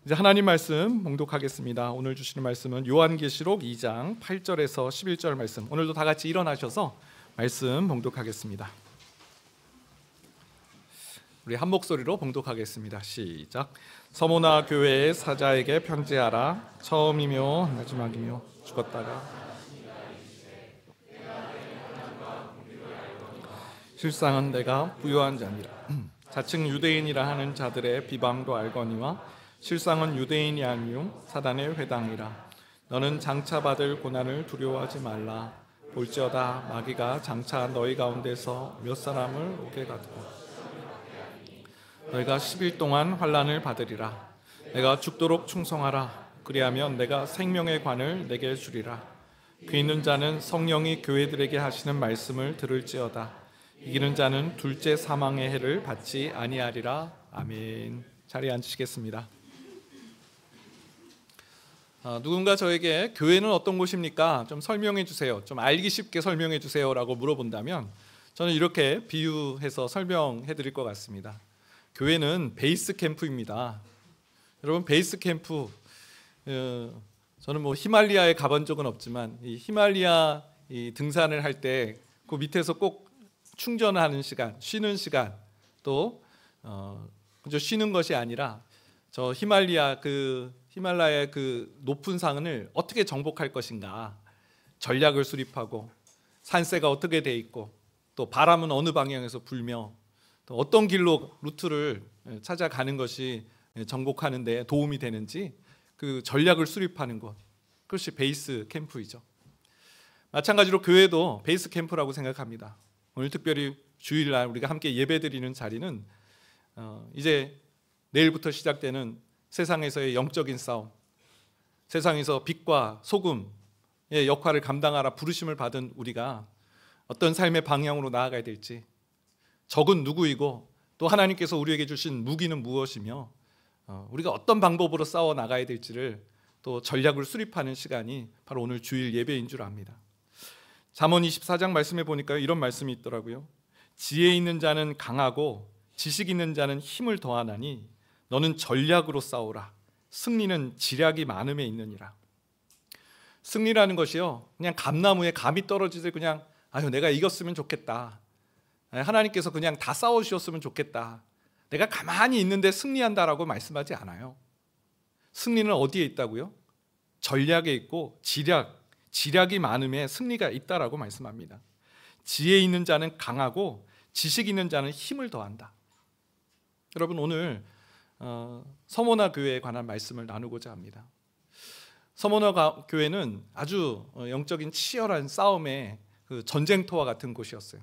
이제 하나님 말씀 봉독하겠습니다. 오늘 주시는 말씀은 요한계시록 2장 8절에서 11절 말씀. 오늘도 다 같이 일어나셔서 말씀 봉독하겠습니다. 우리 한 목소리로 봉독하겠습니다. 시작. 서모나 교회의 사자에게 편지하라. 처음이며 마지막이며 죽었다가 실상은 내가 부요한 자니라. 자칭 유대인이라 하는 자들의 비방도 알거니와 실상은 유대인이 아니요 사단의 회당이라. 너는 장차 받을 고난을 두려워하지 말라. 볼지어다 마귀가 장차 너희 가운데서 몇 사람을 오게 가두고 너희가 10일 동안 환난을 받으리라. 내가 죽도록 충성하라. 그리하면 내가 생명의 관을 내게 주리라. 귀 있는 자는 성령이 교회들에게 하시는 말씀을 들을지어다. 이기는 자는 둘째 사망의 해를 받지 아니하리라. 아멘. 자리에 앉으시겠습니다. 누군가 저에게 교회는 어떤 곳입니까? 좀 설명해 주세요. 좀 알기 쉽게 설명해 주세요라고 물어본다면 저는 이렇게 비유해서 설명해 드릴 것 같습니다. 교회는 베이스 캠프입니다. 여러분, 베이스 캠프, 저는 뭐 히말리아에 가본 적은 없지만 이 히말리아 등산을 할 때 그 밑에서 꼭 충전하는 시간, 쉬는 시간, 또 그저 쉬는 것이 아니라 저 히말라야의 그 높은 산을 어떻게 정복할 것인가, 전략을 수립하고 산세가 어떻게 돼 있고 또 바람은 어느 방향에서 불며 또 어떤 길로 루트를 찾아가는 것이 정복하는 데 도움이 되는지 그 전략을 수립하는 것, 그것이 베이스 캠프이죠. 마찬가지로 교회도 베이스 캠프라고 생각합니다. 오늘 특별히 주일날 우리가 함께 예배드리는 자리는 이제 내일부터 시작되는 세상에서의 영적인 싸움, 세상에서 빛과 소금의 역할을 감당하라 부르심을 받은 우리가 어떤 삶의 방향으로 나아가야 될지, 적은 누구이고 또 하나님께서 우리에게 주신 무기는 무엇이며 우리가 어떤 방법으로 싸워 나가야 될지를 또 전략을 수립하는 시간이 바로 오늘 주일 예배인 줄 압니다. 잠언 24장 말씀에 보니까 이런 말씀이 있더라고요. 지혜 있는 자는 강하고 지식 있는 자는 힘을 더하나니 너는 전략으로 싸우라. 승리는 지략이 많음에 있느니라. 승리라는 것이요, 그냥 감나무에 감이 떨어지듯 그냥 내가 이겼으면 좋겠다, 하나님께서 그냥 다 싸워주셨으면 좋겠다, 내가 가만히 있는데 승리한다라고 말씀하지 않아요. 승리는 어디에 있다고요? 전략에 있고 지략이 많음에 승리가 있다라고 말씀합니다. 지혜 있는 자는 강하고 지식 있는 자는 힘을 더한다. 여러분, 오늘 서모나 교회에 관한 말씀을 나누고자 합니다. 서모나 교회는 아주 영적인 치열한 싸움의 그 전쟁터와 같은 곳이었어요.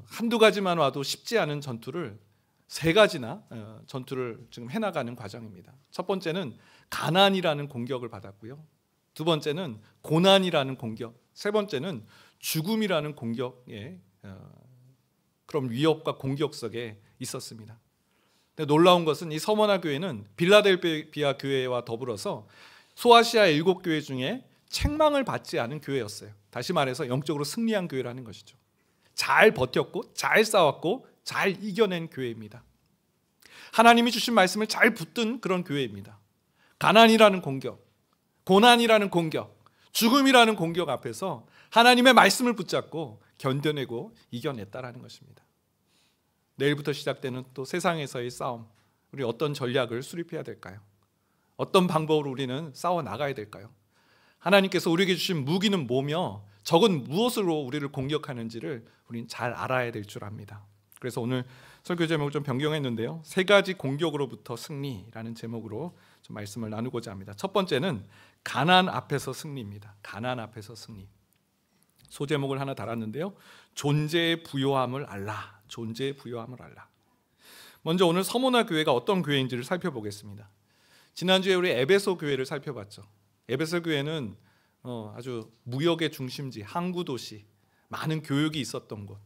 한두 가지만 와도 쉽지 않은 전투를 세 가지나 전투를 지금 해나가는 과정입니다. 첫 번째는 가난이라는 공격을 받았고요. 두 번째는 고난이라는 공격, 세 번째는 죽음이라는 공격의 그런 위협과 공격 속에 있었습니다. 근데 놀라운 것은 이 서머나 교회는 빌라델비아 교회와 더불어서 소아시아 7교회 중에 책망을 받지 않은 교회였어요. 다시 말해서 영적으로 승리한 교회라는 것이죠. 잘 버텼고 잘 싸웠고 잘 이겨낸 교회입니다. 하나님이 주신 말씀을 잘 붙든 그런 교회입니다. 가난이라는 공격, 고난이라는 공격, 죽음이라는 공격 앞에서 하나님의 말씀을 붙잡고 견뎌내고 이겨냈다라는 것입니다. 내일부터 시작되는 또 세상에서의 싸움, 우리 어떤 전략을 수립해야 될까요? 어떤 방법으로 우리는 싸워 나가야 될까요? 하나님께서 우리에게 주신 무기는 뭐며 적은 무엇으로 우리를 공격하는지를 우리는 잘 알아야 될 줄 압니다. 그래서 오늘 설교 제목을 좀 변경했는데요, 세 가지 공격으로부터 승리라는 제목으로 좀 말씀을 나누고자 합니다. 첫 번째는 가난 앞에서 승리입니다. 가난 앞에서 승리. 소제목을 하나 달았는데요, 존재의 부요함을 알라. 존재의 부요함을 알라. 먼저 오늘 서모나 교회가 어떤 교회인지를 살펴보겠습니다. 지난주에 우리 에베소 교회를 살펴봤죠. 에베소 교회는 아주 무역의 중심지, 항구 도시, 많은 교육이 있었던 곳.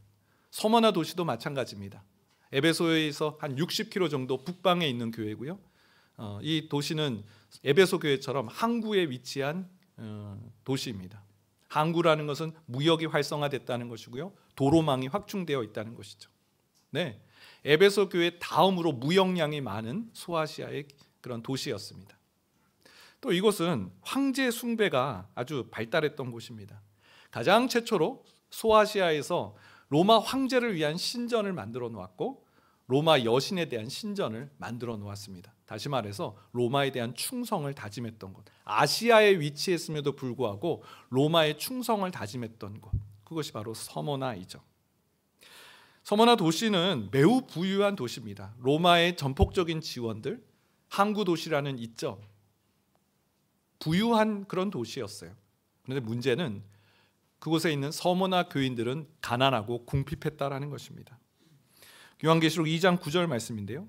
서머나 도시도 마찬가지입니다. 에베소에서 한 60km 정도 북방에 있는 교회고요. 이 도시는 에베소 교회처럼 항구에 위치한 도시입니다. 항구라는 것은 무역이 활성화됐다는 것이고요, 도로망이 확충되어 있다는 것이죠. 네, 에베소 교회 다음으로 무역량이 많은 소아시아의 그런 도시였습니다. 또 이곳은 황제 숭배가 아주 발달했던 곳입니다. 가장 최초로 소아시아에서 로마 황제를 위한 신전을 만들어 놓았고 로마 여신에 대한 신전을 만들어 놓았습니다. 다시 말해서 로마에 대한 충성을 다짐했던 곳, 아시아에 위치했음에도 불구하고 로마의 충성을 다짐했던 곳, 그것이 바로 서머나이죠. 서머나 도시는 매우 부유한 도시입니다. 로마의 전폭적인 지원들, 항구 도시라는 이점, 부유한 그런 도시였어요. 그런데 문제는 그곳에 있는 서머나 교인들은 가난하고 궁핍했다라는 것입니다. 요한계시록 2장 9절 말씀인데요.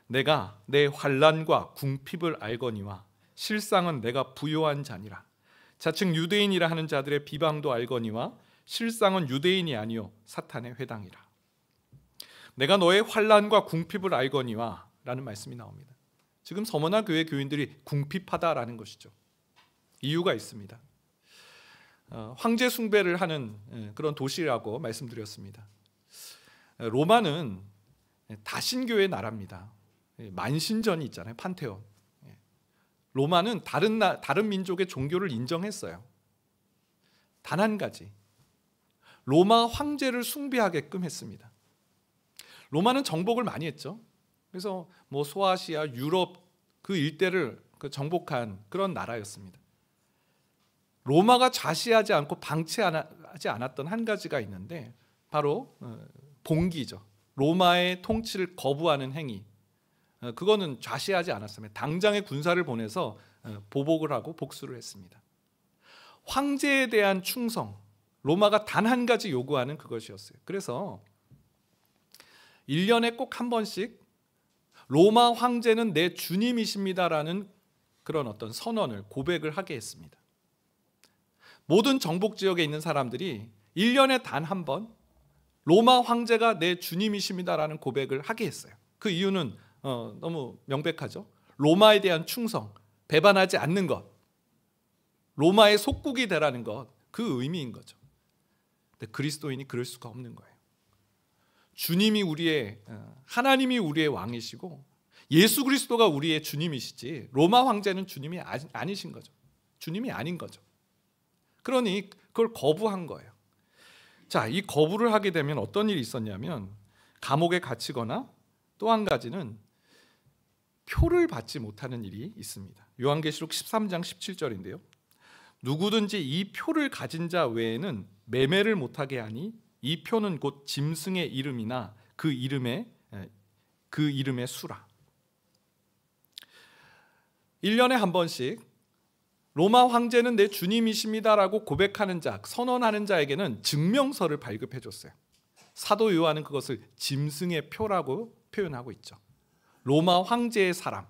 내가 내 환난과 궁핍을 알거니와 실상은 내가 부요한 자니라. 자칭 유대인이라 하는 자들의 비방도 알거니와 실상은 유대인이 아니요 사탄의 회당이라. 내가 너의 환난과 궁핍을 알거니와 라는 말씀이 나옵니다. 지금 서머나 교회 교인들이 궁핍하다라는 것이죠. 이유가 있습니다. 황제 숭배를 하는 그런 도시라고 말씀드렸습니다. 로마는 다신교의 나라입니다. 만신전이 있잖아요. 판테온. 로마는 다른 민족의 종교를 인정했어요. 단 한 가지, 로마 황제를 숭배하게끔 했습니다. 로마는 정복을 많이 했죠. 그래서 소아시아, 유럽 그 일대를 정복한 그런 나라였습니다. 로마가 좌시하지 않고 방치하지 않았던 한 가지가 있는데 바로 봉기죠. 로마의 통치를 거부하는 행위. 그거는 좌시하지 않았습니다. 당장의 군사를 보내서 보복을 하고 복수를 했습니다. 황제에 대한 충성, 로마가 단 한 가지 요구하는 그것이었어요. 그래서 1년에 꼭 한 번씩 로마 황제는 내 주님이십니다라는 그런 어떤 선언을, 고백을 하게 했습니다. 모든 정복 지역에 있는 사람들이 1년에 단 한 번 로마 황제가 내 주님이십니다라는 고백을 하게 했어요. 그 이유는 너무 명백하죠. 로마에 대한 충성, 배반하지 않는 것, 로마의 속국이 되라는 것, 그 의미인 거죠. 근데 그리스도인이 그럴 수가 없는 거예요. 주님이 하나님이 우리의 왕이시고 예수 그리스도가 우리의 주님이시지 로마 황제는 주님이 아니신 거죠. 주님이 아닌 거죠. 그러니 그걸 거부한 거예요. 자, 이 거부를 하게 되면 어떤 일이 있었냐면 감옥에 갇히거나 또 한 가지는 표를 받지 못하는 일이 있습니다. 요한계시록 13장 17절인데요. 누구든지 이 표를 가진 자 외에는 매매를 못하게 하니 이 표는 곧 짐승의 이름이나 그 이름의 수라. 1년에 한 번씩 로마 황제는 내 주님이십니다라고 고백하는 자, 선언하는 자에게는 증명서를 발급해 줬어요. 사도 요한은 그것을 짐승의 표라고 표현하고 있죠. 로마 황제의 사람,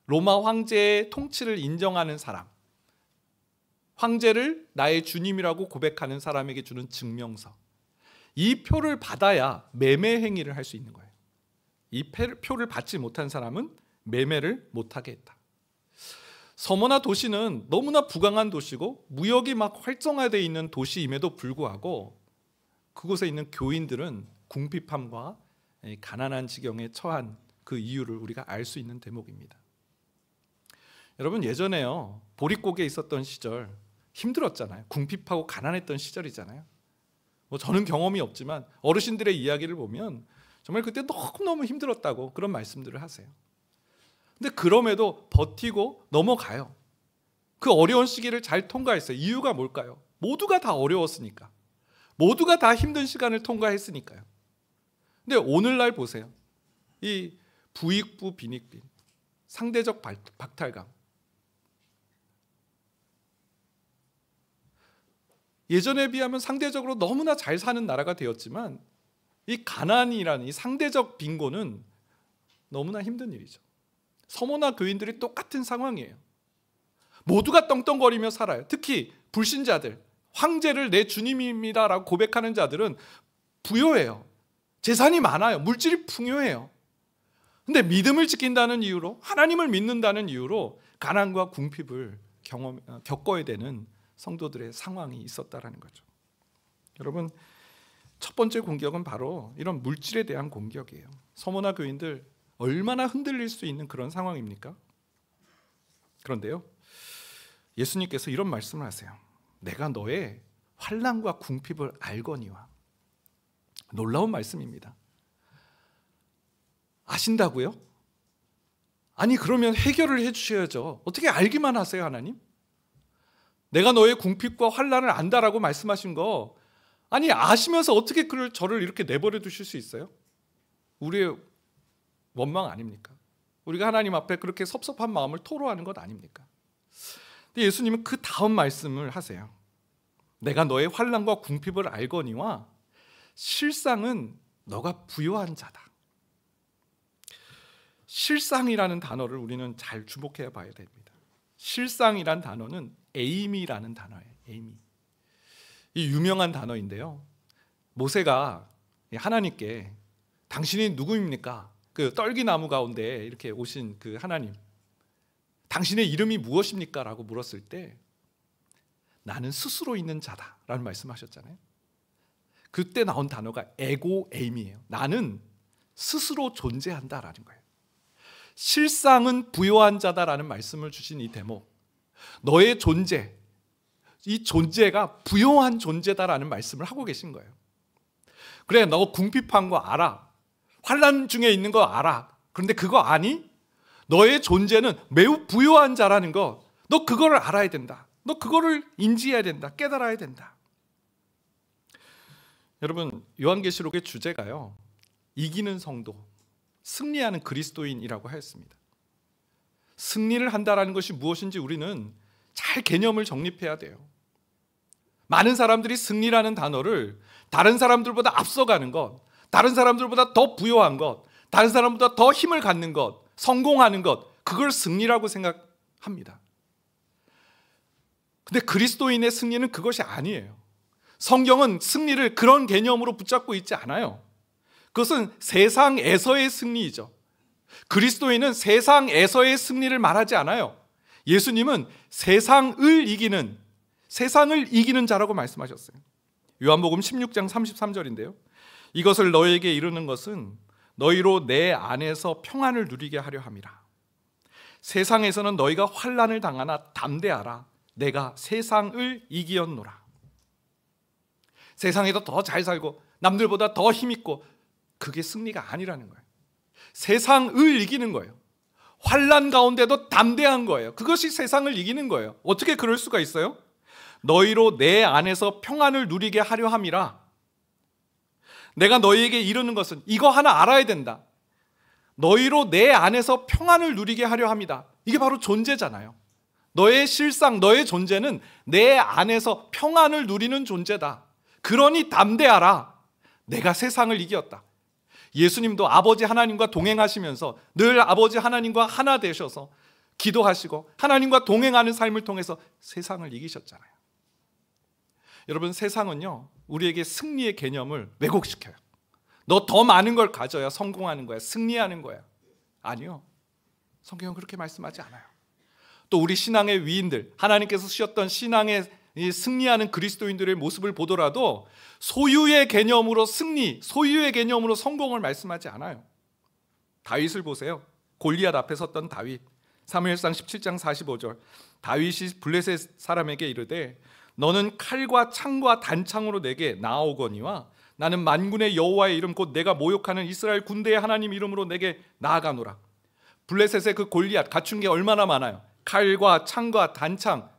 로마 황제의 통치를 인정하는 사람, 황제를 나의 주님이라고 고백하는 사람에게 주는 증명서. 이 표를 받아야 매매 행위를 할 수 있는 거예요. 이 표를 받지 못한 사람은 매매를 못하게 했다. 서머나 도시는 너무나 부강한 도시고 무역이 막 활성화되어 있는 도시임에도 불구하고 그곳에 있는 교인들은 궁핍함과 가난한 지경에 처한 그 이유를 우리가 알 수 있는 대목입니다. 여러분, 예전에요, 보릿고개에 있었던 시절 힘들었잖아요. 궁핍하고 가난했던 시절이잖아요. 저는 경험이 없지만 어르신들의 이야기를 보면 정말 그때 너무너무 힘들었다고 그런 말씀들을 하세요. 근데 그럼에도 버티고 넘어가요. 그 어려운 시기를 잘 통과했어요. 이유가 뭘까요? 모두가 다 어려웠으니까. 모두가 다 힘든 시간을 통과했으니까요. 근데 오늘날 보세요. 이 부익부 빈익빈, 상대적 박탈감. 예전에 비하면 상대적으로 너무나 잘 사는 나라가 되었지만 이 가난이라는 이 상대적 빈곤은 너무나 힘든 일이죠. 서머나 교인들이 똑같은 상황이에요. 모두가 떵떵거리며 살아요. 특히 불신자들, 황제를 내 주님입니다라고 고백하는 자들은 부요해요. 재산이 많아요. 물질이 풍요해요. 근데 믿음을 지킨다는 이유로, 하나님을 믿는다는 이유로 가난과 궁핍을 겪어야 되는 성도들의 상황이 있었다라는 거죠. 여러분, 첫 번째 공격은 바로 이런 물질에 대한 공격이에요. 서머나 교인들 얼마나 흔들릴 수 있는 그런 상황입니까? 그런데요, 예수님께서 이런 말씀을 하세요. 내가 너의 환난과 궁핍을 알거니와. 놀라운 말씀입니다. 아신다고요? 아니 그러면 해결을 해주셔야죠. 어떻게 알기만 하세요, 하나님? 내가 너의 궁핍과 환난을 안다라고 말씀하신 거, 아니 아시면서 어떻게 저를 이렇게 내버려 두실 수 있어요? 우리의 원망 아닙니까? 우리가 하나님 앞에 그렇게 섭섭한 마음을 토로하는 것 아닙니까? 근데 예수님은 그 다음 말씀을 하세요. 내가 너의 환난과 궁핍을 알거니와 실상은 너가 부요한 자다. 실상이라는 단어를 우리는 잘 주목해 봐야 됩니다. 실상이란 단어는 에이미라는 단어예요. 에이미. 이 유명한 단어인데요, 모세가 하나님께 당신이 누구입니까? 그 떨기나무 가운데 이렇게 오신 그 하나님, 당신의 이름이 무엇입니까? 라고 물었을 때 나는 스스로 있는 자다 라는 말씀하셨잖아요. 그때 나온 단어가 에고 에임이에요. 나는 스스로 존재한다라는 거예요. 실상은 부요한 자다라는 말씀을 주신 이 대목, 너의 존재, 이 존재가 부요한 존재다라는 말씀을 하고 계신 거예요. 그래, 너 궁핍한 거 알아. 환난 중에 있는 거 알아. 그런데 그거 아니? 너의 존재는 매우 부요한 자라는 거, 너 그거를 알아야 된다. 너 그거를 인지해야 된다. 깨달아야 된다. 여러분, 요한계시록의 주제가요, 이기는 성도, 승리하는 그리스도인이라고 하였습니다. 승리를 한다라는 것이 무엇인지 우리는 잘 개념을 정립해야 돼요. 많은 사람들이 승리라는 단어를 다른 사람들보다 앞서가는 것, 다른 사람들보다 더 부요한 것, 다른 사람보다 더 힘을 갖는 것, 성공하는 것, 그걸 승리라고 생각합니다. 근데 그리스도인의 승리는 그것이 아니에요. 성경은 승리를 그런 개념으로 붙잡고 있지 않아요. 그것은 세상에서의 승리이죠. 그리스도인은 세상에서의 승리를 말하지 않아요. 예수님은 세상을 이기는 자라고 말씀하셨어요. 요한복음 16장 33절인데요. 이것을 너에게 이르는 것은 너희로 내 안에서 평안을 누리게 하려 함이라. 세상에서는 너희가 환난을 당하나 담대하라. 내가 세상을 이기었노라. 세상에서 더 잘 살고 남들보다 더 힘있고, 그게 승리가 아니라는 거예요. 세상을 이기는 거예요. 환난 가운데도 담대한 거예요. 그것이 세상을 이기는 거예요. 어떻게 그럴 수가 있어요? 너희로 내 안에서 평안을 누리게 하려 함이라. 내가 너희에게 이르는 것은 이거 하나 알아야 된다. 너희로 내 안에서 평안을 누리게 하려 합니다. 이게 바로 존재잖아요. 너의 실상, 너의 존재는 내 안에서 평안을 누리는 존재다. 그러니 담대하라. 내가 세상을 이겼다. 예수님도 아버지 하나님과 동행하시면서 늘 아버지 하나님과 하나 되셔서 기도하시고 하나님과 동행하는 삶을 통해서 세상을 이기셨잖아요. 여러분, 세상은요, 우리에게 승리의 개념을 왜곡시켜요. 너 더 많은 걸 가져야 성공하는 거야, 승리하는 거야. 아니요, 성경은 그렇게 말씀하지 않아요. 또 우리 신앙의 위인들, 하나님께서 쓰셨던 신앙의 승리하는 그리스도인들의 모습을 보더라도 소유의 개념으로 승리, 소유의 개념으로 성공을 말씀하지 않아요. 다윗을 보세요. 골리앗 앞에 섰던 다윗. 사무엘상 17장 45절. 다윗이 블레셋 사람에게 이르되 너는 칼과 창과 단창으로 내게 나아오거니와 나는 만군의 여호와의 이름 곧 내가 모욕하는 이스라엘 군대의 하나님 이름으로 내게 나아가노라. 블레셋의 그 골리앗 갖춘 게 얼마나 많아요. 칼과 창과 단창.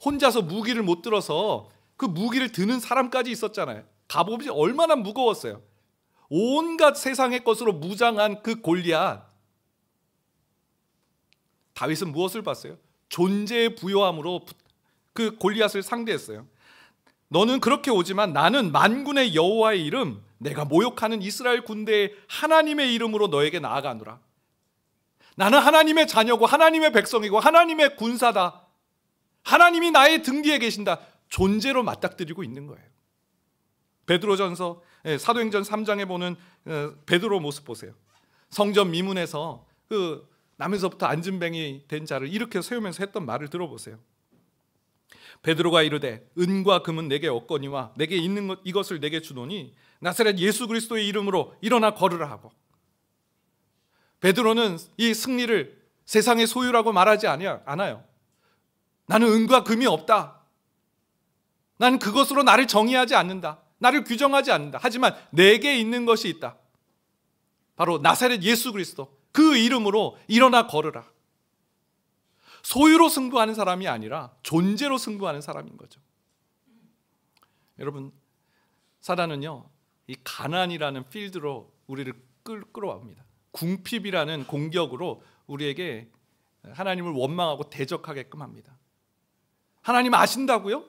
혼자서 무기를 못 들어서 그 무기를 드는 사람까지 있었잖아요. 갑옷이 얼마나 무거웠어요. 온갖 세상의 것으로 무장한 그 골리앗. 다윗은 무엇을 봤어요? 존재의 부요함으로 그 골리앗을 상대했어요. 너는 그렇게 오지만 나는 만군의 여호와의 이름, 내가 모욕하는 이스라엘 군대의 하나님의 이름으로 너에게 나아가노라. 나는 하나님의 자녀고 하나님의 백성이고 하나님의 군사다. 하나님이 나의 등 뒤에 계신다. 존재로 맞닥뜨리고 있는 거예요. 베드로전서 사도행전 3장에 보는 베드로 모습 보세요. 성전 미문에서 그 나면서부터 앉은뱅이 된 자를 일으켜 세우면서 했던 말을 들어보세요. 베드로가 이르되 은과 금은 내게 없거니와 내게 있는 것 이것을 내게 주노니 나사렛 예수 그리스도의 이름으로 일어나 걸으라 하고, 베드로는 이 승리를 세상의 소유라고 말하지 않아요. 나는 은과 금이 없다. 나는 그것으로 나를 정의하지 않는다. 나를 규정하지 않는다. 하지만 내게 있는 것이 있다. 바로 나사렛 예수 그리스도. 그 이름으로 일어나 걸으라. 소유로 승부하는 사람이 아니라 존재로 승부하는 사람인 거죠. 여러분, 사단은요, 이 가난이라는 필드로 우리를 끌어옵니다. 궁핍이라는 공격으로 우리에게 하나님을 원망하고 대적하게끔 합니다. 하나님 아신다고요?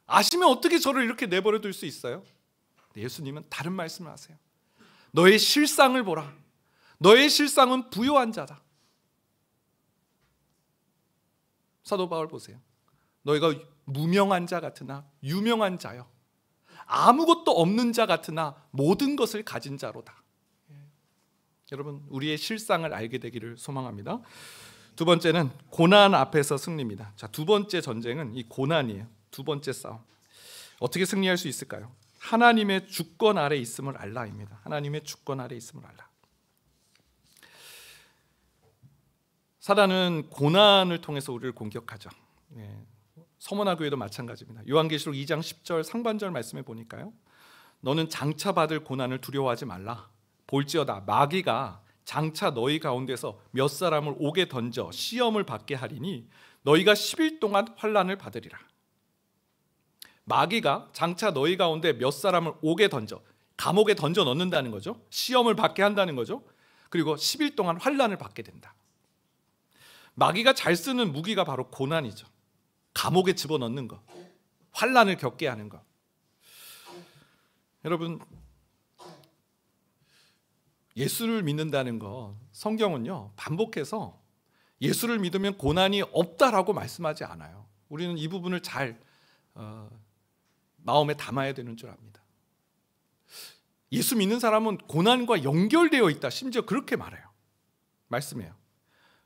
아시면 어떻게 저를 이렇게 내버려 둘 수 있어요? 예수님은 다른 말씀을 하세요. 너의 실상을 보라. 너의 실상은 부요한 자다. 사도 바울 보세요. 너희가 무명한 자 같으나 유명한 자요, 아무것도 없는 자 같으나 모든 것을 가진 자로다. 여러분, 우리의 실상을 알게 되기를 소망합니다. 두 번째는 고난 앞에서 승리입니다. 자, 두 번째 전쟁은 이 고난이에요. 두 번째 싸움. 어떻게 승리할 수 있을까요? 하나님의 주권 아래 있음을 알라입니다. 하나님의 주권 아래 있음을 알라. 사단은 고난을 통해서 우리를 공격하죠. 서머나 교회도 마찬가지입니다. 요한계시록 2장 10절 상반절 말씀에 보니까요, 너는 장차 받을 고난을 두려워하지 말라. 볼지어다 마귀가 장차 너희 가운데서 몇 사람을 옥에 던져 시험을 받게 하리니 너희가 10일 동안 환난을 받으리라. 마귀가 장차 너희 가운데 몇 사람을 옥에 던져, 감옥에 던져 넣는다는 거죠. 시험을 받게 한다는 거죠. 그리고 10일 동안 환난을 받게 된다. 마귀가 잘 쓰는 무기가 바로 고난이죠. 감옥에 집어넣는 것, 환난을 겪게 하는 것. 여러분, 예수를 믿는다는 것, 성경은요 반복해서 예수를 믿으면 고난이 없다라고 말씀하지 않아요. 우리는 이 부분을 잘 마음에 담아야 되는 줄 압니다. 예수 믿는 사람은 고난과 연결되어 있다, 심지어 그렇게 말해요. 말씀해요.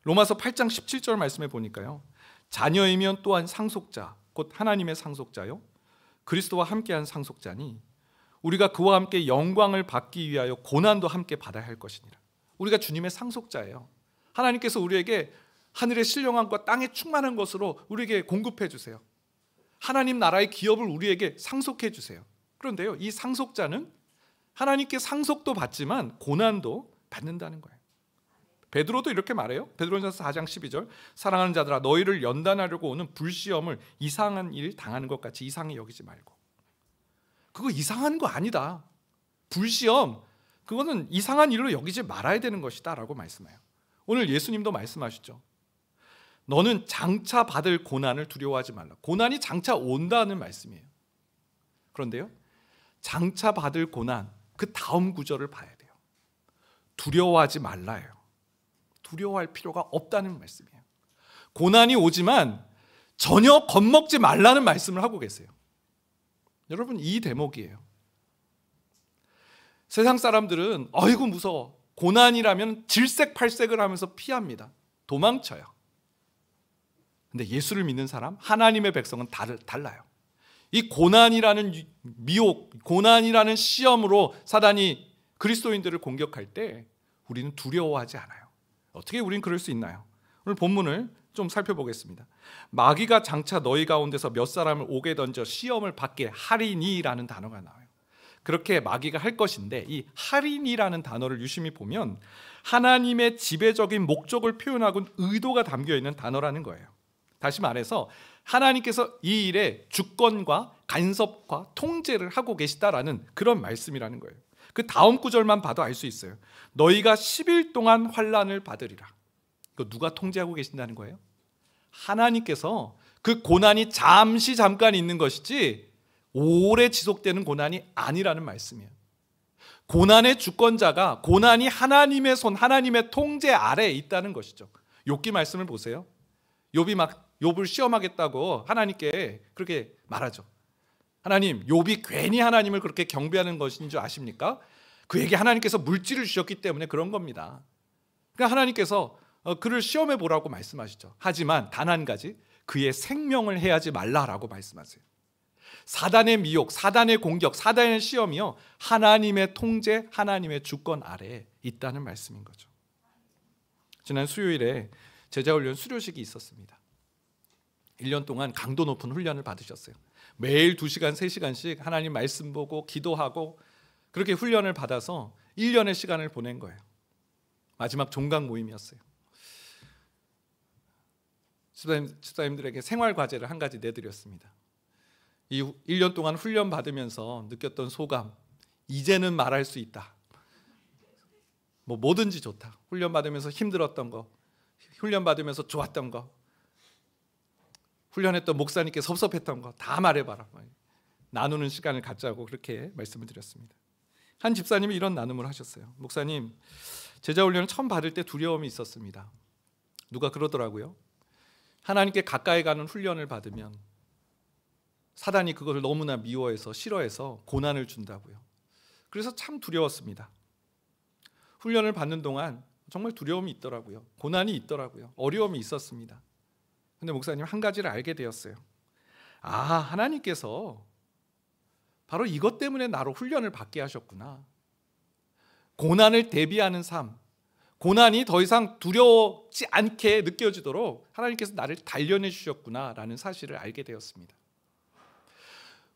로마서 8장 17절 말씀에 보니까요, 자녀이면 또한 상속자, 곧 하나님의 상속자요, 그리스도와 함께한 상속자니 우리가 그와 함께 영광을 받기 위하여 고난도 함께 받아야 할 것이니라. 우리가 주님의 상속자예요. 하나님께서 우리에게 하늘의 신령함과 땅의 충만한 것으로 우리에게 공급해 주세요. 하나님 나라의 기업을 우리에게 상속해 주세요. 그런데요, 이 상속자는 하나님께 상속도 받지만 고난도 받는다는 거예요. 베드로도 이렇게 말해요. 베드로전서 4장 12절 사랑하는 자들아, 너희를 연단하려고 오는 불시험을 이상한 일 당하는 것 같이 이상히 여기지 말고. 그거 이상한 거 아니다. 불시험, 그거는 이상한 일로 여기지 말아야 되는 것이다 라고 말씀해요. 오늘 예수님도 말씀하시죠. 너는 장차 받을 고난을 두려워하지 말라. 고난이 장차 온다는 말씀이에요. 그런데요, 장차 받을 고난, 그 다음 구절을 봐야 돼요. 두려워하지 말라예요. 두려워할 필요가 없다는 말씀이에요. 고난이 오지만 전혀 겁먹지 말라는 말씀을 하고 계세요. 여러분, 이 대목이에요. 세상 사람들은 아이고 무서워, 고난이라면 질색팔색을 하면서 피합니다. 도망쳐요. 근데 예수를 믿는 사람, 하나님의 백성은 달라요. 이 고난이라는 미혹, 고난이라는 시험으로 사단이 그리스도인들을 공격할 때 우리는 두려워하지 않아요. 어떻게 우리는 그럴 수 있나요? 오늘 본문을 좀 살펴보겠습니다. 마귀가 장차 너희 가운데서 몇 사람을 옥에 던져 시험을 받게 하리니라는 단어가 나와요. 그렇게 마귀가 할 것인데, 이 하리니라는 단어를 유심히 보면 하나님의 지배적인 목적을 표현하고 의도가 담겨 있는 단어라는 거예요. 다시 말해서 하나님께서 이 일에 주권과 간섭과 통제를 하고 계시다라는 그런 말씀이라는 거예요. 그 다음 구절만 봐도 알 수 있어요. 너희가 10일 동안 환난을 받으리라. 이거 누가 통제하고 계신다는 거예요? 하나님께서. 그 고난이 잠깐 있는 것이지 오래 지속되는 고난이 아니라는 말씀이에요. 고난의 주권자가, 고난이 하나님의 손, 하나님의 통제 아래에 있다는 것이죠. 욥기 말씀을 보세요. 욥이 막 욥을 시험하겠다고 하나님께 그렇게 말하죠. 하나님, 욥이 괜히 하나님을 그렇게 경배하는 것인 줄 아십니까? 그에게 하나님께서 물질을 주셨기 때문에 그런 겁니다. 그러니까 하나님께서 그를 시험해 보라고 말씀하시죠. 하지만 단 한 가지, 그의 생명을 해하지 말라라고 말씀하세요. 사단의 미혹, 사단의 공격, 사단의 시험이요, 하나님의 통제, 하나님의 주권 아래에 있다는 말씀인 거죠. 지난 수요일에 제자훈련 수료식이 있었습니다. 1년 동안 강도 높은 훈련을 받으셨어요. 매일 2시간, 3시간씩 하나님 말씀 보고 기도하고 그렇게 훈련을 받아서 1년의 시간을 보낸 거예요. 마지막 종강 모임이었어요. 집사님들에게 생활 과제를 한 가지 내드렸습니다. 이 1년 동안 훈련 받으면서 느꼈던 소감, 이제는 말할 수 있다. 뭐든지 좋다. 훈련 받으면서 힘들었던 거, 훈련 받으면서 좋았던 거, 훈련했던 목사님께 섭섭했던 거 다 말해봐라. 나누는 시간을 갖자고 그렇게 말씀을 드렸습니다. 한 집사님이 이런 나눔을 하셨어요. 목사님, 제자훈련을 처음 받을 때 두려움이 있었습니다. 누가 그러더라고요. 하나님께 가까이 가는 훈련을 받으면 사단이 그것을 너무나 미워해서 싫어해서 고난을 준다고요. 그래서 참 두려웠습니다. 훈련을 받는 동안 정말 두려움이 있더라고요. 고난이 있더라고요. 어려움이 있었습니다. 근데 목사님, 한 가지를 알게 되었어요. 하나님께서 바로 이것 때문에 나로 훈련을 받게 하셨구나. 고난을 대비하는 삶, 고난이 더 이상 두려워지 않게 느껴지도록 하나님께서 나를 단련해 주셨구나라는 사실을 알게 되었습니다.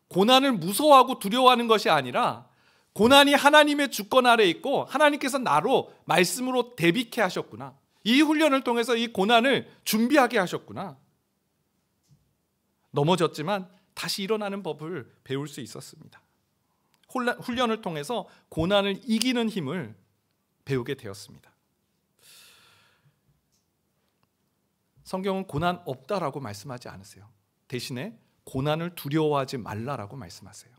고난을 무서워하고 두려워하는 것이 아니라 고난이 하나님의 주권 아래에 있고 하나님께서 나로 말씀으로 대비케 하셨구나. 이 훈련을 통해서 이 고난을 준비하게 하셨구나. 넘어졌지만 다시 일어나는 법을 배울 수 있었습니다. 훈련을 통해서 고난을 이기는 힘을 배우게 되었습니다. 성경은 고난 없다라고 말씀하지 않으세요. 대신에 고난을 두려워하지 말라라고 말씀하세요.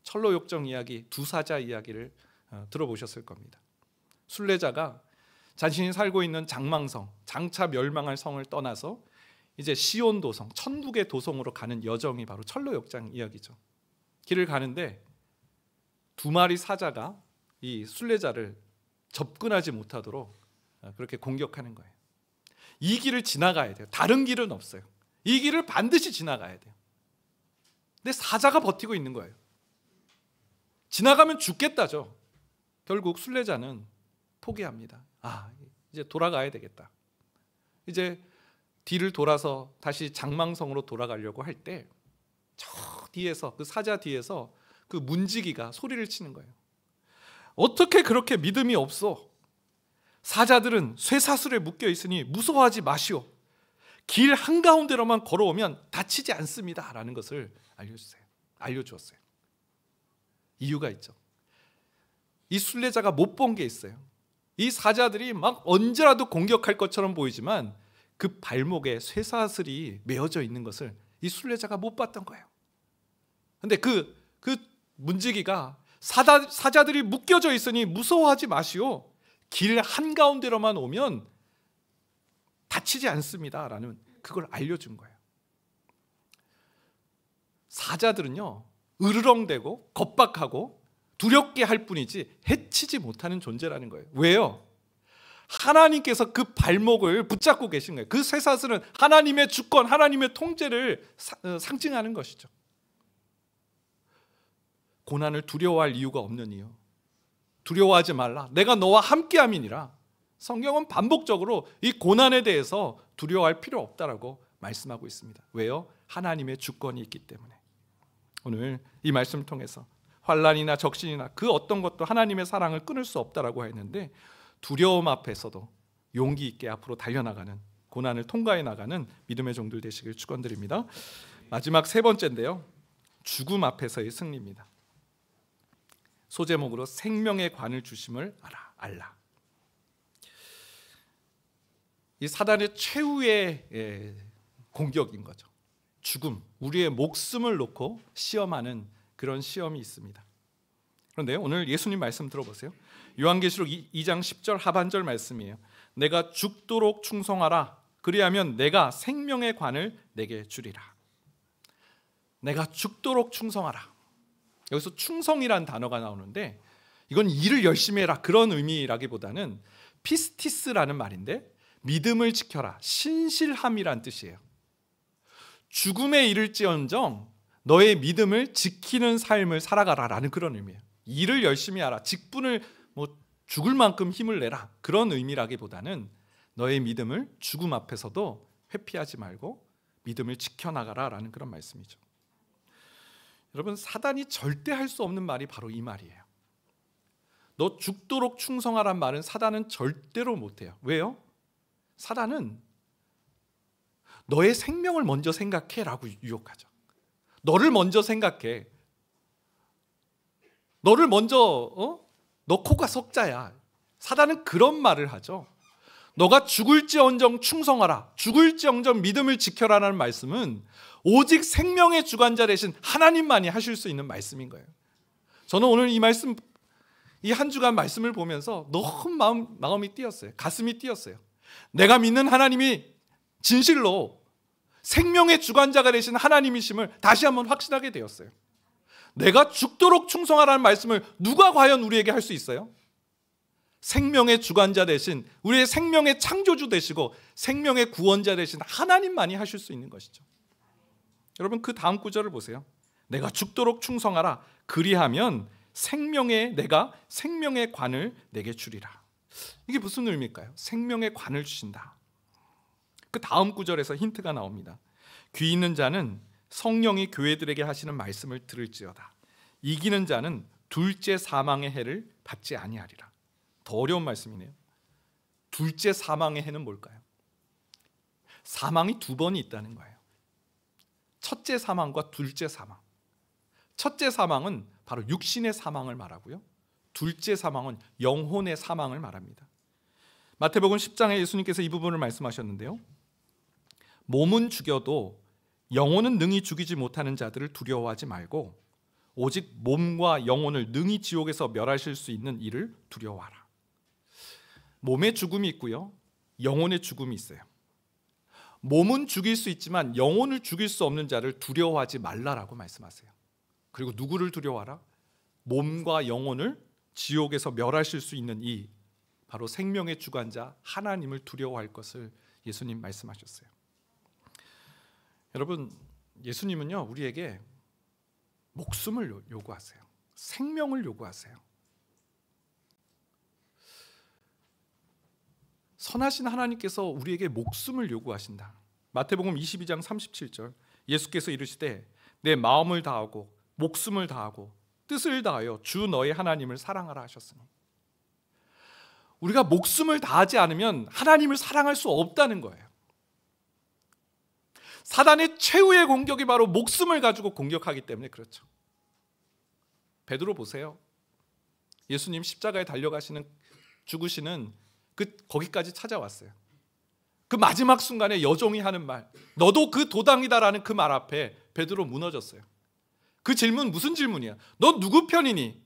철로욕정 이야기, 두 사자 이야기를 들어보셨을 겁니다. 순례자가 자신이 살고 있는 장망성, 장차 멸망할 성을 떠나서 이제 시온 도성, 천국의 도성으로 가는 여정이 바로 철로욕정 이야기죠. 길을 가는데 두 마리 사자가 이 순례자를 접근하지 못하도록 그렇게 공격하는 거예요. 이 길을 지나가야 돼요. 다른 길은 없어요. 이 길을 반드시 지나가야 돼요. 근데 사자가 버티고 있는 거예요. 지나가면 죽겠다죠. 결국 순례자는 포기합니다. 이제 돌아가야 되겠다. 이제 뒤를 돌아서 다시 장망성으로 돌아가려고 할 때 저 뒤에서, 그 사자 뒤에서 그 문지기가 소리를 치는 거예요. 어떻게 그렇게 믿음이 없어? 사자들은 쇠사슬에 묶여 있으니 무서워하지 마시오. 길 한가운데로만 걸어오면 다치지 않습니다 라는 것을 알려주었어요. 이유가 있죠. 이 순례자가 못 본 게 있어요. 이 사자들이 막 언제라도 공격할 것처럼 보이지만 그 발목에 쇠사슬이 메어져 있는 것을 이 순례자가 못 봤던 거예요. 근데 그 문지기가 사자들이 묶여져 있으니 무서워하지 마시오. 길 한가운데로만 오면 다치지 않습니다 라는 그걸 알려준 거예요. 사자들은요, 으르렁대고 겁박하고 두렵게 할 뿐이지 해치지 못하는 존재라는 거예요. 왜요? 하나님께서 그 발목을 붙잡고 계신 거예요. 그 쇠사슬은 하나님의 주권, 하나님의 통제를 상징하는 것이죠. 고난을 두려워할 이유가 없는 이유. 두려워하지 말라. 내가 너와 함께함이니라. 성경은 반복적으로 이 고난에 대해서 두려워할 필요 없다라고 말씀하고 있습니다. 왜요? 하나님의 주권이 있기 때문에. 오늘 이 말씀을 통해서 환난이나 적신이나 그 어떤 것도 하나님의 사랑을 끊을 수 없다라고 했는데, 두려움 앞에서도 용기 있게 앞으로 달려나가는, 고난을 통과해 나가는 믿음의 종들 되시길 축원드립니다. 마지막 세 번째인데요, 죽음 앞에서의 승리입니다. 소제목으로 생명의 관을 주심을 알라. 이 사단의 최후의 공격인 거죠. 죽음, 우리의 목숨을 놓고 시험하는 그런 시험이 있습니다. 그런데 오늘 예수님 말씀 들어보세요. 요한계시록 2장 10절 하반절 말씀이에요. 내가 죽도록 충성하라. 그리하면 내가 생명의 관을 내게 주리라. 내가 죽도록 충성하라. 여기서 충성이란 단어가 나오는데 이건 일을 열심히 해라 그런 의미라기보다는 피스티스라는 말인데 믿음을 지켜라, 신실함이란 뜻이에요. 죽음에 이를지언정 너의 믿음을 지키는 삶을 살아가라라는 그런 의미예요. 일을 열심히 하라, 직분을 죽을 만큼 힘을 내라 그런 의미라기보다는 너의 믿음을 죽음 앞에서도 회피하지 말고 믿음을 지켜나가라라는 그런 말씀이죠. 여러분, 사단이 절대 할 수 없는 말이 바로 이 말이에요. 너 죽도록 충성하란 말은 사단은 절대로 못해요. 왜요? 사단은 너의 생명을 먼저 생각해라고 유혹하죠. 너를 먼저 생각해. 너를 먼저 너 코가 석자야. 사단은 그런 말을 하죠. 너가 죽을지언정 충성하라, 죽을지언정 믿음을 지켜라라는 말씀은 오직 생명의 주관자 되신 하나님만이 하실 수 있는 말씀인 거예요. 저는 오늘 이 말씀, 이 한 주간 말씀을 보면서 너무 마음이 뛰었어요. 가슴이 뛰었어요. 내가 믿는 하나님이 진실로 생명의 주관자가 되신 하나님이심을 다시 한번 확신하게 되었어요. 내가 죽도록 충성하라는 말씀을 누가 과연 우리에게 할 수 있어요? 생명의 주관자 되신, 우리의 생명의 창조주 되시고 생명의 구원자 되신 하나님만이 하실 수 있는 것이죠. 여러분, 그 다음 구절을 보세요. 내가 죽도록 충성하라, 그리하면 내가 생명의 관을 내게 주리라. 이게 무슨 의미일까요? 생명의 관을 주신다. 그 다음 구절에서 힌트가 나옵니다. 귀 있는 자는 성령이 교회들에게 하시는 말씀을 들을지어다. 이기는 자는 둘째 사망의 해를 받지 아니하리라. 더 어려운 말씀이네요. 둘째 사망의 해는 뭘까요? 사망이 두 번이 있다는 거예요. 첫째 사망과 둘째 사망. 첫째 사망은 바로 육신의 사망을 말하고요, 둘째 사망은 영혼의 사망을 말합니다. 마태복음 10장에 예수님께서 이 부분을 말씀하셨는데요, 몸은 죽여도 영혼은 능히 죽이지 못하는 자들을 두려워하지 말고 오직 몸과 영혼을 능히 지옥에서 멸하실 수 있는 이를 두려워하라. 몸의 죽음이 있고요, 영혼의 죽음이 있어요. 몸은 죽일 수 있지만 영혼을 죽일 수 없는 자를 두려워하지 말라라고 말씀하세요. 그리고 누구를 두려워하라? 몸과 영혼을 지옥에서 멸하실 수 있는 이 바로 생명의 주관자 하나님을 두려워할 것을 예수님 말씀하셨어요. 여러분, 예수님은요, 우리에게 목숨을 요구하세요. 생명을 요구하세요. 선하신 하나님께서 우리에게 목숨을 요구하신다. 마태복음 22장 37절, 예수께서 이르시되 내 마음을 다하고 목숨을 다하고 뜻을 다하여 주 너의 하나님을 사랑하라 하셨으니, 우리가 목숨을 다하지 않으면 하나님을 사랑할 수 없다는 거예요. 사단의 최후의 공격이 바로 목숨을 가지고 공격하기 때문에 그렇죠. 베드로 보세요. 예수님 십자가에 달려가시는, 죽으시는 거기까지 찾아왔어요. 그 마지막 순간에 여종이 하는 말, 너도 그 도당이다라는 그 말 앞에 베드로 무너졌어요. 그 질문 무슨 질문이야? 너 누구 편이니?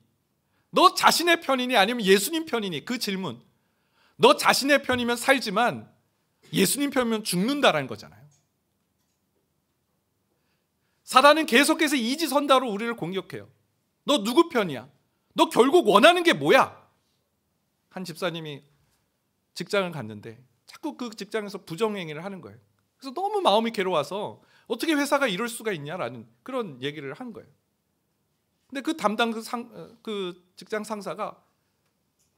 너 자신의 편이니 아니면 예수님 편이니? 그 질문. 너 자신의 편이면 살지만 예수님 편이면 죽는다라는 거잖아요. 사단은 계속해서 이지선다로 우리를 공격해요. 너 누구 편이야? 너 결국 원하는 게 뭐야? 한 집사님이 직장을 갔는데 자꾸 그 직장에서 부정행위를 하는 거예요. 그래서 너무 마음이 괴로워서 어떻게 회사가 이럴 수가 있냐라는 그런 얘기를 한 거예요. 근데 그 담당 그 직장 상사가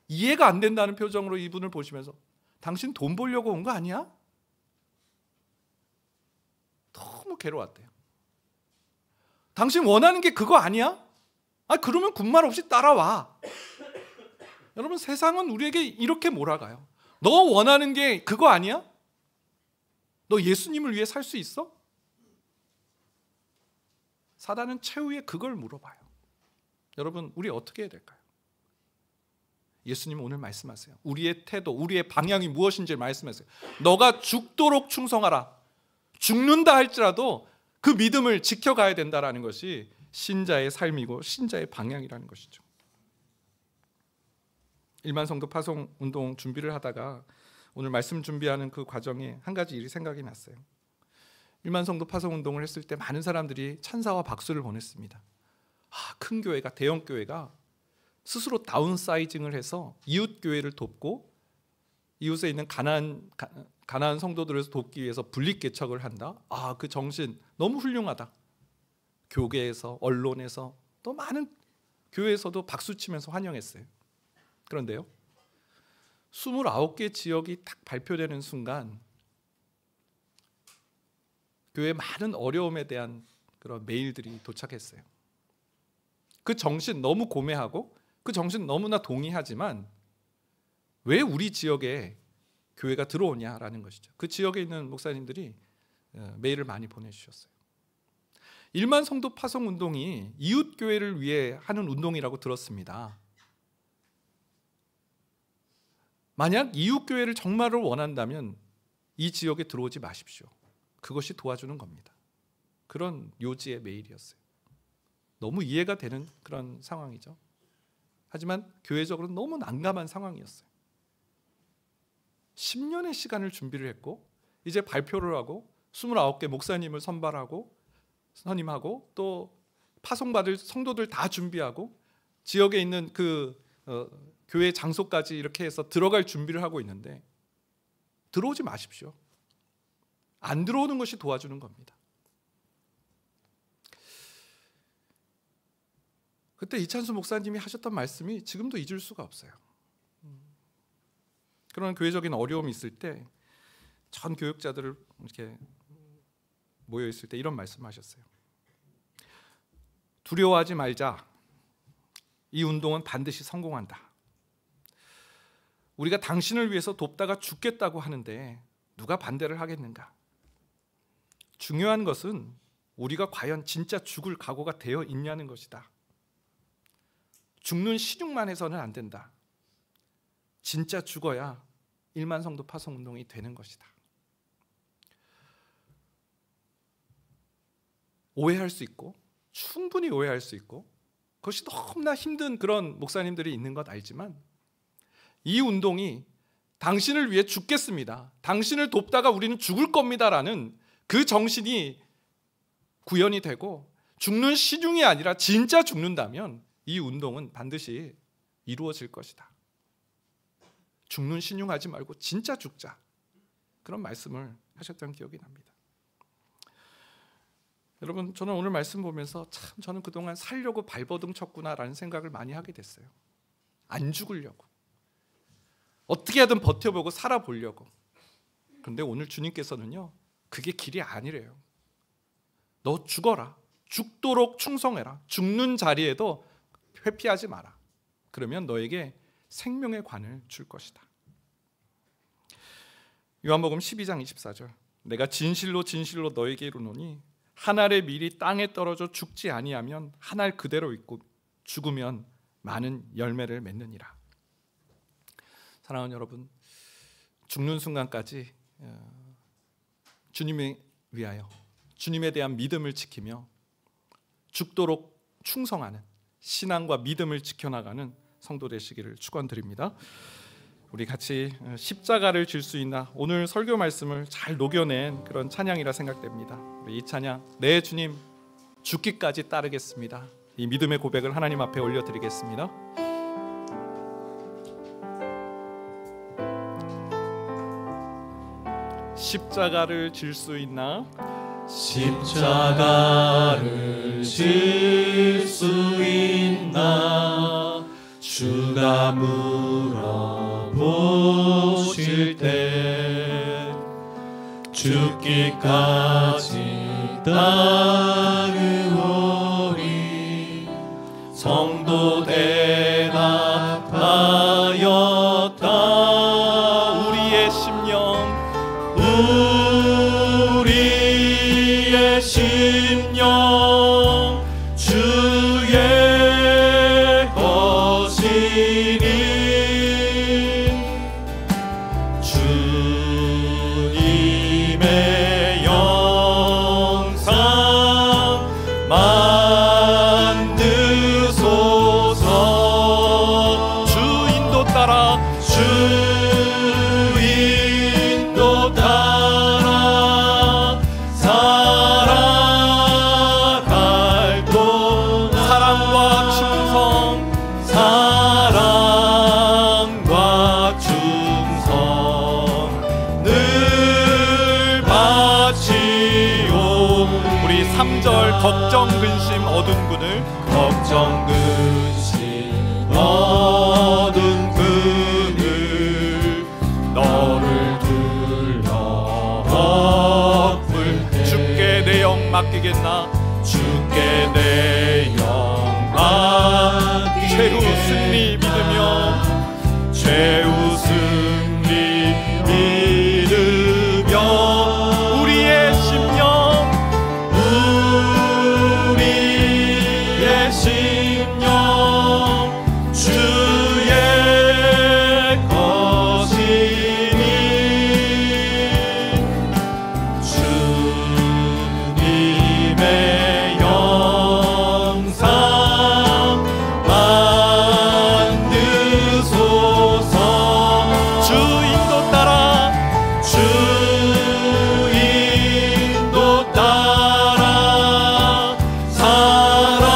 이해가 안 된다는 표정으로 이분을 보시면서 당신 돈 벌려고 온 거 아니야? 너무 괴로웠대요. 당신 원하는 게 그거 아니야? 그러면 군말 없이 따라와. 여러분, 세상은 우리에게 이렇게 몰아가요. 너 원하는 게 그거 아니야? 너 예수님을 위해 살 수 있어? 사단은 최후에 그걸 물어봐요. 여러분, 우리 어떻게 해야 될까요? 예수님은 오늘 말씀하세요. 우리의 태도, 우리의 방향이 무엇인지 말씀하세요. 너가 죽도록 충성하라. 죽는다 할지라도 그 믿음을 지켜가야 된다라는 것이 신자의 삶이고 신자의 방향이라는 것이죠. 일만 성도 파송 운동 준비를 하다가 오늘 말씀 준비하는 그 과정에 한 가지 일이 생각이 났어요. 일만 성도 파송 운동을 했을 때 많은 사람들이 찬사와 박수를 보냈습니다. 큰 교회가, 대형 교회가 스스로 다운사이징을 해서 이웃 교회를 돕고 이웃에 있는 가난한 성도들을 돕기 위해서 분립개척을 한다. 그 정신 너무 훌륭하다. 교계에서, 언론에서, 또 많은 교회에서도 박수치면서 환영했어요. 그런데요, 29개 지역이 딱 발표되는 순간 교회 많은 어려움에 대한 그런 메일들이 도착했어요. 그 정신 너무 고매하고 그 정신 너무나 동의하지만 왜 우리 지역에 교회가 들어오냐라는 것이죠. 그 지역에 있는 목사님들이 메일을 많이 보내주셨어요. 1만 성도 파송 운동이 이웃 교회를 위해 하는 운동이라고 들었습니다. 만약 이웃 교회를 정말로 원한다면 이 지역에 들어오지 마십시오. 그것이 도와주는 겁니다. 그런 요지의 메일이었어요. 너무 이해가 되는 그런 상황이죠. 하지만 교회적으로 너무 난감한 상황이었어요. 10년의 시간을 준비를 했고 이제 발표를 하고 29개 목사님을 선발하고 선임하고 또 파송받을 성도들 다 준비하고 지역에 있는 그 교회 장소까지 이렇게 해서 들어갈 준비를 하고 있는데 들어오지 마십시오. 안 들어오는 것이 도와주는 겁니다. 그때 이찬수 목사님이 하셨던 말씀이 지금도 잊을 수가 없어요. 그런 교회적인 어려움이 있을 때 전 교육자들을 이렇게 모여 있을 때 이런 말씀하셨어요. 두려워하지 말자. 이 운동은 반드시 성공한다. 우리가 당신을 위해서 돕다가 죽겠다고 하는데 누가 반대를 하겠는가? 중요한 것은 우리가 과연 진짜 죽을 각오가 되어 있냐는 것이다. 죽는 신용만 해서는 안 된다. 진짜 죽어야 1만 성도 파송 운동이 되는 것이다. 오해할 수 있고 충분히 오해할 수 있고 그것이 너무나 힘든 그런 목사님들이 있는 것 알지만 이 운동이 당신을 위해 죽겠습니다. 당신을 돕다가 우리는 죽을 겁니다라는 그 정신이 구현이 되고 죽는 신용이 아니라 진짜 죽는다면 이 운동은 반드시 이루어질 것이다. 죽는 신용하지 말고 진짜 죽자. 그런 말씀을 하셨던 기억이 납니다. 여러분, 저는 오늘 말씀 보면서 참 저는 그동안 살려고 발버둥 쳤구나라는 생각을 많이 하게 됐어요. 안 죽으려고. 어떻게 하든 버텨보고 살아보려고. 그런데 오늘 주님께서는요, 그게 길이 아니래요. 너 죽어라. 죽도록 충성해라. 죽는 자리에도 회피하지 마라. 그러면 너에게 생명의 관을 줄 것이다. 요한복음 12장 24절. 내가 진실로 진실로 너에게 이르노니 한 알의 밀이 땅에 떨어져 죽지 아니하면 한 알 그대로 있고 죽으면 많은 열매를 맺느니라. 사랑하는 여러분, 죽는 순간까지 주님을 위하여 주님에 대한 믿음을 지키며 죽도록 충성하는 신앙과 믿음을 지켜나가는 성도 되시기를 축원드립니다. 우리 같이 십자가를 질 수 있나, 오늘 설교 말씀을 잘 녹여낸 그런 찬양이라 생각됩니다. 우리 이 찬양, 내 주님 죽기까지 따르겠습니다. 이 믿음의 고백을 하나님 앞에 올려드리겠습니다. 십자가를 질 수 있나? 십자가를 질 수 있나? 주가 물어보실 때 죽기까지 따르오리. 성도 대답하였다. 우리의 심령, 우리의 심령 주의 것이니 주님의 영상 만드소서. 주 인도 따라, 주 인도 따라 살아갈 동안 사랑과 충성, 사랑과 충성 늘 바치오. 우리 3절 걱정 근심 어두운 군을 걱정 근심 어두운 그늘 알겠나? 주께 내 영광 최후 승리 믿으며 최후 승리 믿으며 우리의 심령 우리의 심령 주의 것이니 주님의 영상 만드소서. 주 인도 따라 주 인도 따라 살아갈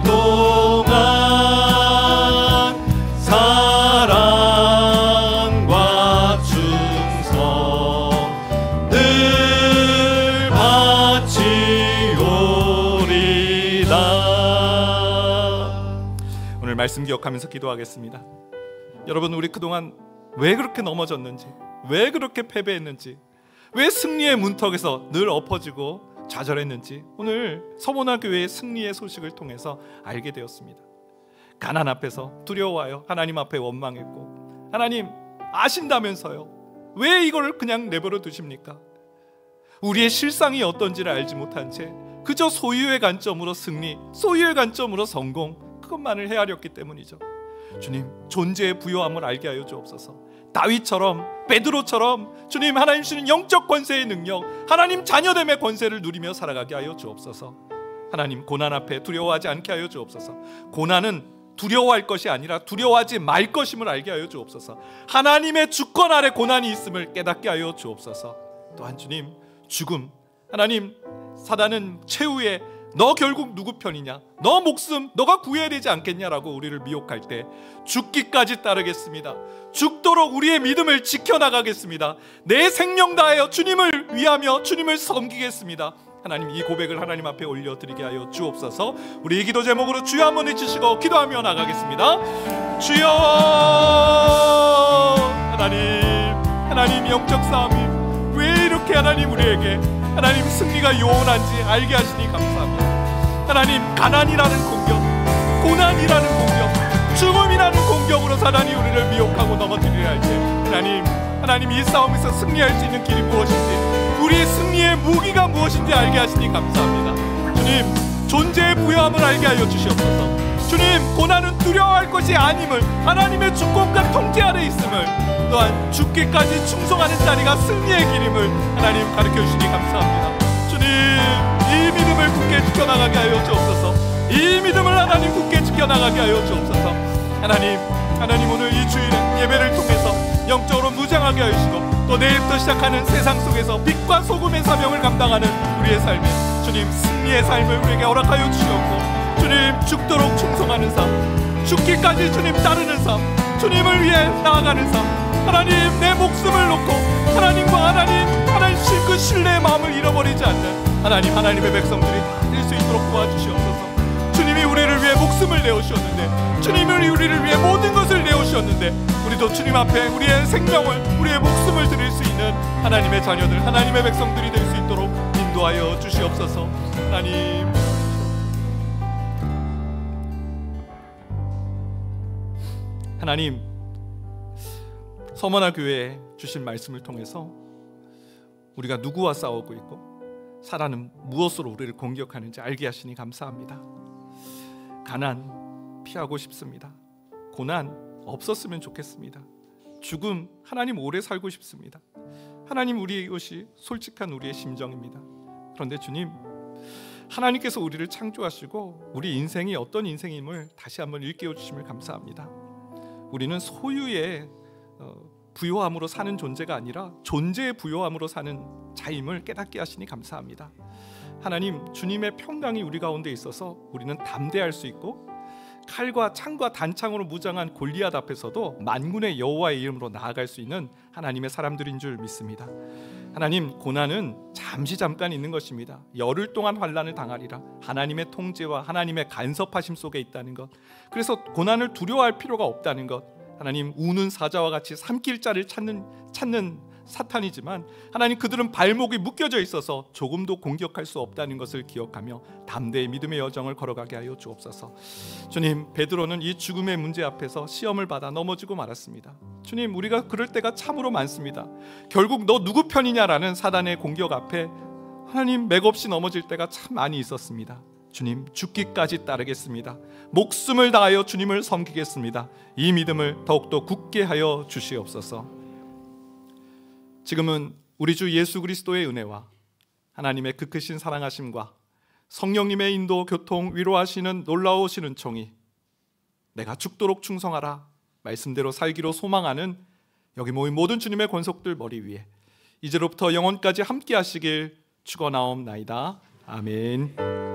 동안 사랑과 충성 늘 바치오리다. 오늘 말씀 기억하면서 기도하겠습니다. 여러분, 우리 그동안 왜 그렇게 넘어졌는지, 왜 그렇게 패배했는지, 왜 승리의 문턱에서 늘 엎어지고 좌절했는지 오늘 서모나 교회의 승리의 소식을 통해서 알게 되었습니다. 가난 앞에서 두려워하여 하나님 앞에 원망했고, 하나님 아신다면서요 왜 이걸 그냥 내버려 두십니까? 우리의 실상이 어떤지를 알지 못한 채 그저 소유의 관점으로 승리, 소유의 관점으로 성공, 그것만을 헤아렸기 때문이죠. 주님, 존재의 부요함을 알게 하여 주옵소서. 다윗처럼, 베드로처럼 주님, 하나님 주시는 영적 권세의 능력, 하나님 자녀됨의 권세를 누리며 살아가게 하여 주옵소서. 하나님, 고난 앞에 두려워하지 않게 하여 주옵소서. 고난은 두려워할 것이 아니라 두려워하지 말 것임을 알게 하여 주옵소서. 하나님의 주권 아래 고난이 있음을 깨닫게 하여 주옵소서. 또한 주님, 죽음, 하나님, 사단은 최후에 너 결국 누구 편이냐, 너 목숨 너가 구해야 되지 않겠냐라고 우리를 미혹할 때 죽기까지 따르겠습니다. 죽도록 우리의 믿음을 지켜나가겠습니다. 내 생명 다하여 주님을 위하며 주님을 섬기겠습니다. 하나님, 이 고백을 하나님 앞에 올려드리게 하여 주옵소서. 우리 이 기도 제목으로 주여 한번 외치시고 기도하며 나가겠습니다. 주여, 하나님 영적 싸움이 왜 이렇게 하나님 우리에게 하나님 승리가 요원한지 알게 하시니 감사합니다. 하나님, 가난이라는 공격, 고난이라는 공격, 죽음이라는 공격으로 사단이 우리를 미혹하고 넘어뜨리려 할 때 하나님 이 싸움에서 승리할 수 있는 길이 무엇인지, 우리의 승리의 무기가 무엇인지 알게 하시니 감사합니다. 주님, 존재의 부요함을 알게 하여 주시옵소서. 주님, 고난은 두려워할 것이 아님을, 하나님의 주권과 통제 아래 있음을, 또한 죽기까지 충성하는 자리가 승리의 길임을 하나님 가르쳐 주시니 감사합니다. 주님, 이 믿음을 굳게 지켜나가게 하여 주옵소서. 이 믿음을 하나님 굳게 지켜나가게 하여 주옵소서. 하나님 오늘 이 주일에 예배를 통해서 영적으로 무장하게 하시고, 또 내일부터 시작하는 세상 속에서 빛과 소금의 사명을 감당하는 우리의 삶에 주님, 승리의 삶을 우리에게 허락하여 주시옵고, 주님, 죽도록 충성하는 삶, 죽기까지 주님 따르는 삶, 주님을 위해 나아가는 삶, 하나님 내 목숨을 놓고 하나님과 하나님 그 신뢰의 마음을 잃어버리지 않는 하나님의 백성들이 다 될 수 있도록 도와주시옵소서. 주님이 우리를 위해 목숨을 내어주셨는데, 주님이 우리를 위해 모든 것을 내어주셨는데, 우리도 주님 앞에 우리의 생명을, 우리의 목숨을 드릴 수 있는 하나님의 자녀들, 하나님의 백성들이 될 수 있도록 인도하여 주시옵소서. 하나님, 서머나 교회에 주신 말씀을 통해서 우리가 누구와 싸우고 있고 사단은 무엇으로 우리를 공격하는지 알게 하시니 감사합니다. 가난 피하고 싶습니다. 고난 없었으면 좋겠습니다. 죽음, 하나님 오래 살고 싶습니다. 하나님, 우리의 것이 솔직한 우리의 심정입니다. 그런데 주님, 하나님께서 우리를 창조하시고 우리 인생이 어떤 인생임을 다시 한번 일깨워 주심을 감사합니다. 우리는 소유의 부요함으로 사는 존재가 아니라 존재의 부요함으로 사는 자임을 깨닫게 하시니 감사합니다. 하나님, 주님의 평강이 우리 가운데 있어서 우리는 담대할 수 있고, 칼과 창과 단창으로 무장한 골리앗 앞에서도 만군의 여호와의 이름으로 나아갈 수 있는 하나님의 사람들인 줄 믿습니다. 하나님, 고난은 잠깐 있는 것입니다. 열흘 동안 환난을 당하리라. 하나님의 통제와 하나님의 간섭하심 속에 있다는 것, 그래서 고난을 두려워할 필요가 없다는 것, 하나님, 우는 사자와 같이 삼킬 자를 찾는 사탄이지만 하나님, 그들은 발목이 묶여져 있어서 조금도 공격할 수 없다는 것을 기억하며 담대히 믿음의 여정을 걸어가게 하여 주옵소서. 주님, 베드로는 이 죽음의 문제 앞에서 시험을 받아 넘어지고 말았습니다. 주님, 우리가 그럴 때가 참으로 많습니다. 결국 너 누구 편이냐라는 사단의 공격 앞에 하나님, 맥없이 넘어질 때가 참 많이 있었습니다. 주님, 죽기까지 따르겠습니다. 목숨을 다하여 주님을 섬기겠습니다. 이 믿음을 더욱더 굳게 하여 주시옵소서. 지금은 우리 주 예수 그리스도의 은혜와 하나님의 그 크신 사랑하심과 성령님의 인도, 교통, 위로하시는 놀라우신 은총이 내가 죽도록 충성하라 말씀대로 살기로 소망하는 여기 모인 모든 주님의 권속들 머리 위에 이제로부터 영원까지 함께 하시길 축원하옵나이다. 아멘.